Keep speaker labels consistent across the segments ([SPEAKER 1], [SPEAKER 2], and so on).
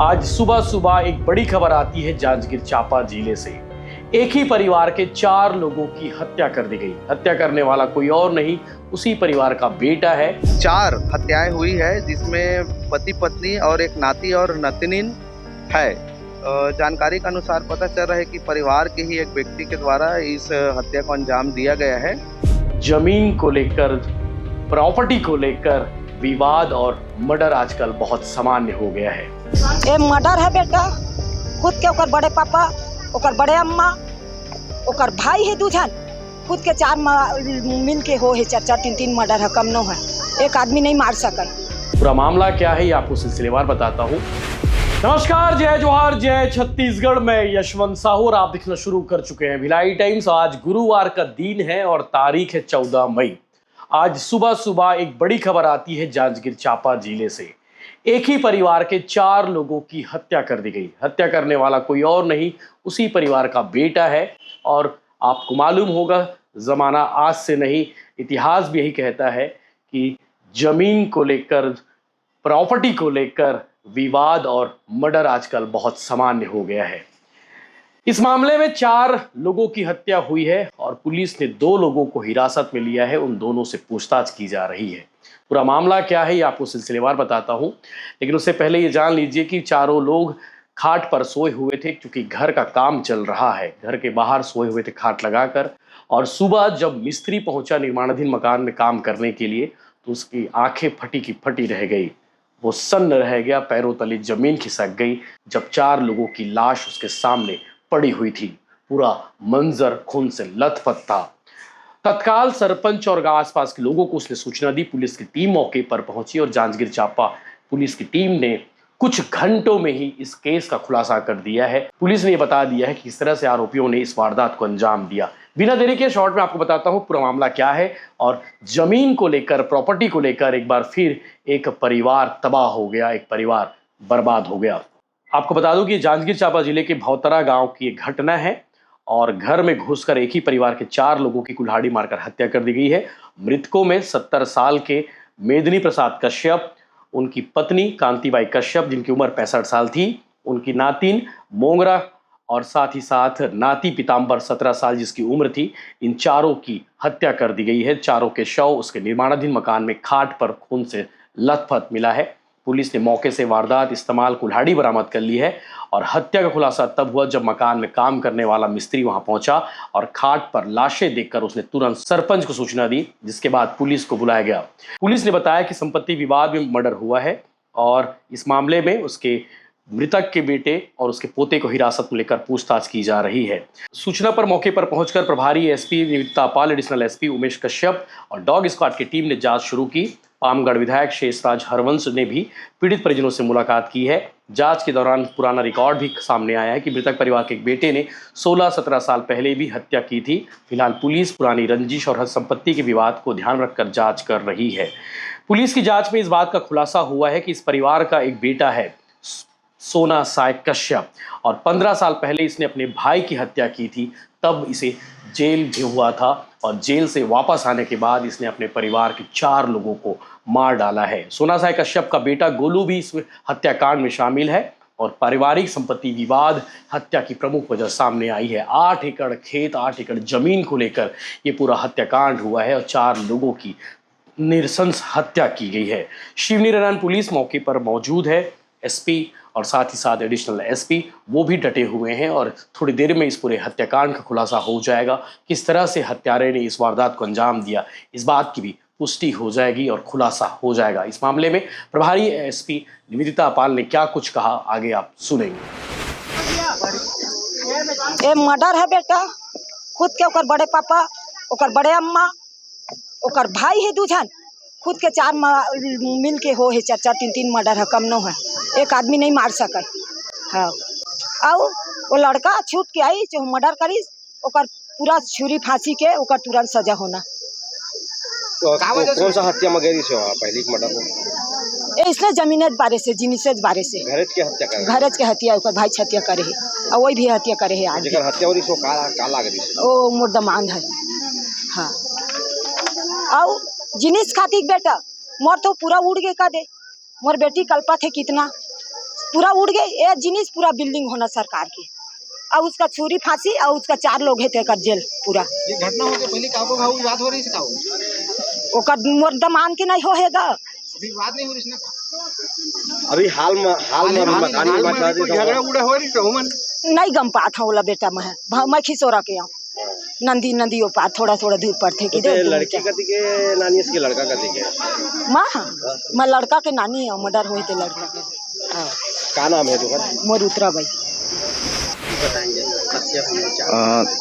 [SPEAKER 1] आज सुबह सुबह एक बड़ी खबर आती है जांजगीर चांपा जिले से। एक ही परिवार के 4 लोगों की हत्या कर दी गई। हत्या करने वाला कोई और नहीं, उसी परिवार का बेटा है।
[SPEAKER 2] 4 हत्याएं हुई है, जिसमें पति पत्नी और एक नाती और नतनीन है। जानकारी के अनुसार पता चल रहा है कि परिवार के ही एक व्यक्ति के द्वारा इस हत्या को अंजाम दिया गया है।
[SPEAKER 1] जमीन को लेकर, प्रॉपर्टी को लेकर विवाद और मर्डर आजकल बहुत सामान्य हो गया है।
[SPEAKER 3] ए मर्डर है बेटा, खुद के ओकर बड़े पापा, ओकर बड़े अम्मा, ओकर भाई है दूजन, खुद के 4 मिल के हो है 4-4 3-3 मर्डर है, कम न है। एक आदमी नहीं मार सका।
[SPEAKER 1] पूरा मामला क्या है ये आपको सिलसिलेवार बताता हूँ। नमस्कार, जय जोहार, जय छत्तीसगढ़। मैं यशवंत साहू और आप देखना शुरू कर चुके हैं भिलाई टाइम्स। आज गुरुवार का दिन है और तारीख है 14 मई। आज सुबह सुबह एक बड़ी खबर आती है जांजगीर चांपा जिले से। एक ही परिवार के 4 लोगों की हत्या कर दी गई। हत्या करने वाला कोई और नहीं, उसी परिवार का बेटा है। और आपको मालूम होगा, जमाना आज से नहीं, इतिहास भी यही कहता है कि जमीन को लेकर, प्रॉपर्टी को लेकर विवाद और मर्डर आजकल बहुत सामान्य हो गया है। इस मामले में 4 लोगों की हत्या हुई है और पुलिस ने 2 लोगों को हिरासत में लिया है। उन दोनों से पूछताछ की जा रही है। पूरा मामला क्या है ये आपको सिलसिलेवार बताता हूँ, लेकिन उससे पहले ये जान लीजिए कि चारों लोग खाट पर सोए हुए थे, क्योंकि घर का काम चल रहा है। घर के बाहर सोए हुए थे खाट लगाकर, और सुबह जब मिस्त्री पहुंचा निर्माणाधीन मकान में काम करने के लिए, तो उसकी आंखें फटी की फटी रह गई। वो सन्न रह गया, पैरों तले जमीन खिसक गई जब 4 लोगों की लाश उसके सामने पड़ी हुई थी। पूरा मंजर खून से लथपथ था। तत्काल सरपंच और आसपास के लोगों को उसने सूचना दी। पुलिस की टीम मौके पर पहुंची और जांजगीर चांपा पुलिस की टीम ने कुछ घंटों में ही इस केस का खुलासा कर दिया है। पुलिस ने यह बता दिया है कि किस तरह से आरोपियों ने इस वारदात को अंजाम दिया। बिना देरी के शॉर्ट में आपको बताता हूं पूरा मामला क्या है। और जमीन को लेकर, प्रॉपर्टी को लेकर एक बार फिर एक परिवार तबाह हो गया, एक परिवार बर्बाद हो गया। आपको बता दूं कि जांजगीर चांपा जिले के भौतरा गांव की एक घटना है और घर में घुसकर एक ही परिवार के 4 लोगों की कुल्हाड़ी मारकर हत्या कर दी गई है। मृतकों में 70 साल के मेदिनी प्रसाद कश्यप, उनकी पत्नी कांतिबाई कश्यप जिनकी उम्र 65 साल थी, उनकी नातिन मोंगरा और साथ ही साथ नाती पीताम्बर 17 साल जिसकी उम्र थी। इन चारों की हत्या कर दी गई है। चारों के शव उसके निर्माणाधीन मकान में खाट पर खून से लथपथ मिला है। पुलिस ने मौके से वारदात इस्तेमाल कुल्हाड़ी बरामद कर ली है और हत्या का खुलासा तब हुआ जब मकान में काम करने वाला मिस्त्री वहां पहुंचा और खाट पर लाशें देखकर उसने तुरंत सरपंच को सूचना दी, जिसके बाद पुलिस को बुलाया गया। पुलिस ने बताया कि संपत्ति विवाद में मर्डर हुआ है और इस मामले में उसके मृतक के बेटे और उसके पोते को हिरासत में लेकर पूछताछ की जा रही है। सूचना पर मौके पर पहुंचकर प्रभारी एसपी निविता पाल, एडिशनल एसपी उमेश कश्यप और डॉग स्क्वाड की टीम ने जांच शुरू की। पामगढ़ विधायक शेषराज हरवंश ने भी पीड़ित परिजनों से मुलाकात की है। जांच के दौरान पुराना रिकॉर्ड भी सामने आया है कि मृतक परिवार के एक बेटे ने 16-17 साल पहले भी हत्या की थी। फिलहाल पुलिस पुरानी रंजिश और संपत्ति के विवाद को ध्यान रखकर जांच कर रही है। पुलिस की जांच में इस बात का खुलासा हुआ है कि इस परिवार का एक बेटा है, सोना साय कश्यप, और 15 साल पहले इसने अपने भाई की हत्या की थी। तब इसे जेल भी हुआ था और जेल से वापस आने के बाद इसने अपने परिवार के 4 लोगों को मार डाला है। सोना साय कश्यप का बेटा गोलू भी इस हत्याकांड में शामिल है और पारिवारिक संपत्ति विवाद हत्या की प्रमुख वजह सामने आई है। 8 एकड़ खेत, 8 एकड़ जमीन को लेकर ये पूरा हत्याकांड हुआ है और 4 लोगों की नृशंस हत्या की गई है। शिवनीरायण पुलिस मौके पर मौजूद है। एसपी और साथ ही साथ एडिशनल एसपी वो भी डटे हुए हैं और थोड़ी देर में इस पूरे हत्याकांड का खुलासा हो जाएगा। किस तरह से हत्यारे ने इस वारदात को अंजाम दिया, इस बात की भी पुष्टि हो जाएगी और खुलासा हो जाएगा। इस मामले में प्रभारी एसपी निवेदिता पाल ने क्या कुछ कहा, आगे आप सुनेंगे।
[SPEAKER 3] ए मर्डर है बेटा, खुद के ओकर बड़े पापा, ओकर बड़े अम्मा, ओकर भाई है दूजन, खुद के 4 मिल के हो है 4-4 3-3 मर्डर है, कम न है। एक आदमी नहीं मार सका। हाँ, और वो लड़का छूट के आई जो मर्डर करी, ओकर पूरा छुरी फांसी के ओकर तुरंत सजा होना।
[SPEAKER 2] तो कौन सा हत्या में गई पहली मर्डर में?
[SPEAKER 3] इसने जमीनेज बारे से, जिनिसेज बारे से
[SPEAKER 2] घरेज के हत्या करे,
[SPEAKER 3] घरेज के हत्या ओकर भाई हत्या करे है और वही भी हत्या करे है। आज
[SPEAKER 2] जेकर हत्या होरी सो का लाग रही
[SPEAKER 3] ओ मुर्दमान है। हाँ, और जिनिस खातिर बेटा मोर तो पूरा उड़ के का दे। मोर बेटी कल्पा थे कितना पूरा उड़ गई। ये जिनिस पूरा बिल्डिंग होना सरकार की, और उसका छुरी फांसी, और उसका 4 लोग है तेकर जेल पूरा।
[SPEAKER 4] ये घटना होके पहले काबू भाव विवाद हो रही थी काबू
[SPEAKER 3] ओकर मोर दमान के नहीं होएगा।
[SPEAKER 4] अभी विवाद नहीं हो रही ना।
[SPEAKER 5] अभी हाल में मकान में बचा दे
[SPEAKER 4] झगड़ा उड़ा हो रही तो मन
[SPEAKER 3] नहीं गम पात होला बेटा मैं खिसोरा के नंदी ओ पार थोड़ा दूर पर थे कि
[SPEAKER 5] लड़की कति के नानी के लड़का कति के
[SPEAKER 3] मैं लड़का के नानी है, मर्डर हुए थे लड़का के। हाँ,
[SPEAKER 5] का नाम है तुम्हारा?
[SPEAKER 3] मोर उतरा भाई।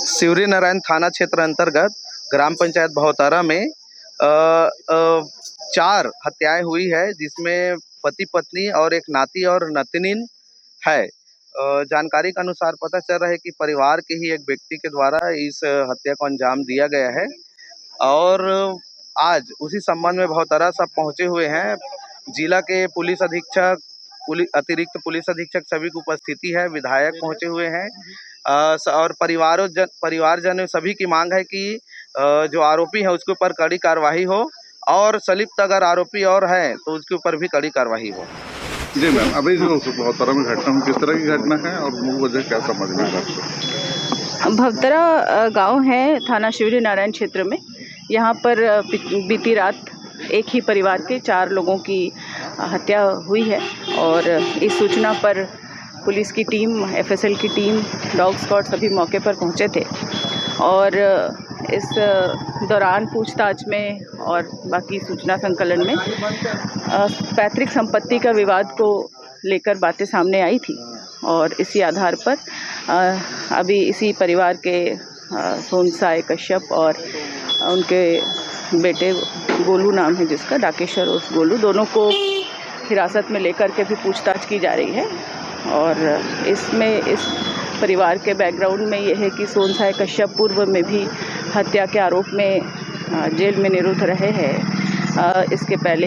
[SPEAKER 2] शिवरी नारायण थाना क्षेत्र अंतर्गत ग्राम पंचायत भवतारा में 4 हत्याएं हुई है, जिसमें पति पत्नी और एक नाती और नतनीन है। जानकारी के अनुसार पता चल रहा है कि परिवार के ही एक व्यक्ति के द्वारा इस हत्या को अंजाम दिया गया है, और आज उसी संबंध में भवतारा सब पहुंचे हुए हैं। जिला के पुलिस अधीक्षक, अतिरिक्त पुलिस अधीक्षक सभी की उपस्थिति है, विधायक पहुंचे हुए हैं, और परिवारजन सभी की मांग है कि जो आरोपी है उसके ऊपर कड़ी कार्रवाई हो, और संलिप्त अगर आरोपी और है तो उसके ऊपर भी कड़ी कार्रवाई हो।
[SPEAKER 6] जी मैम, अभी जो भवतारा में घटना हुई, किस तरह की घटना है और मूल वजह क्या समझ में आ रहा है?
[SPEAKER 7] भवतारा गांव है थाना शिवरी नारायण क्षेत्र में। यहाँ पर बीती रात एक ही परिवार के 4 लोगों की हत्या हुई है, और इस सूचना पर पुलिस की टीम, एफएसएल की टीम, डॉग स्क्वाड सभी मौके पर पहुँचे थे, और इस दौरान पूछताछ में और बाकी सूचना संकलन में पैतृक संपत्ति का विवाद को लेकर बातें सामने आई थी, और इसी आधार पर अभी इसी परिवार के सोनसाई कश्यप और उनके बेटे गोलू नाम है जिसका, डाकेश्वर उर्फ गोलू, दोनों को हिरासत में लेकर के भी पूछताछ की जा रही है। और इसमें इस परिवार के बैकग्राउंड में ये है कि सोनसाई कश्यप पूर्व में भी हत्या के आरोप में जेल में निरुद्ध रहे हैं। इसके पहले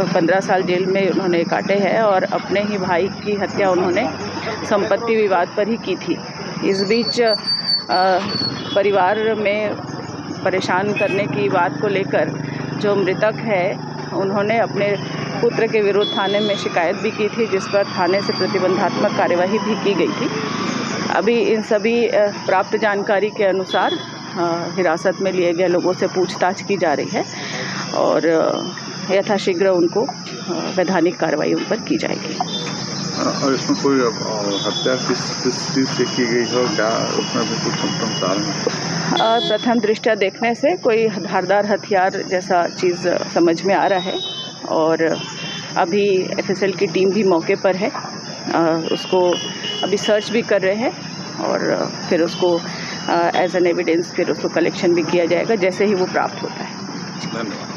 [SPEAKER 7] 15 साल जेल में उन्होंने काटे हैं, और अपने ही भाई की हत्या उन्होंने संपत्ति विवाद पर ही की थी। इस बीच परिवार में परेशान करने की बात को लेकर जो मृतक है उन्होंने अपने पुत्र के विरुद्ध थाने में शिकायत भी की थी, जिस पर थाने से प्रतिबंधात्मक कार्यवाही भी की गई थी। अभी इन सभी प्राप्त जानकारी के अनुसार हिरासत में लिए गए लोगों से पूछताछ की जा रही है, और यथाशीघ्र उनको वैधानिक कार्रवाई उन पर की जाएगी।
[SPEAKER 6] और इसमें कोई हत्या किस चीज़ से की गई है, क्या उसमें भी कुछ संतान है?
[SPEAKER 7] प्रथम दृष्टया देखने से कोई धारदार हथियार जैसा चीज़ समझ में आ रहा है, और अभी एफएसएल की टीम भी मौके पर है, उसको अभी सर्च भी कर रहे हैं, और फिर उसको एज एन एविडेंस फिर उसको कलेक्शन भी किया जाएगा जैसे ही वो प्राप्त होता है।
[SPEAKER 6] धन्यवाद।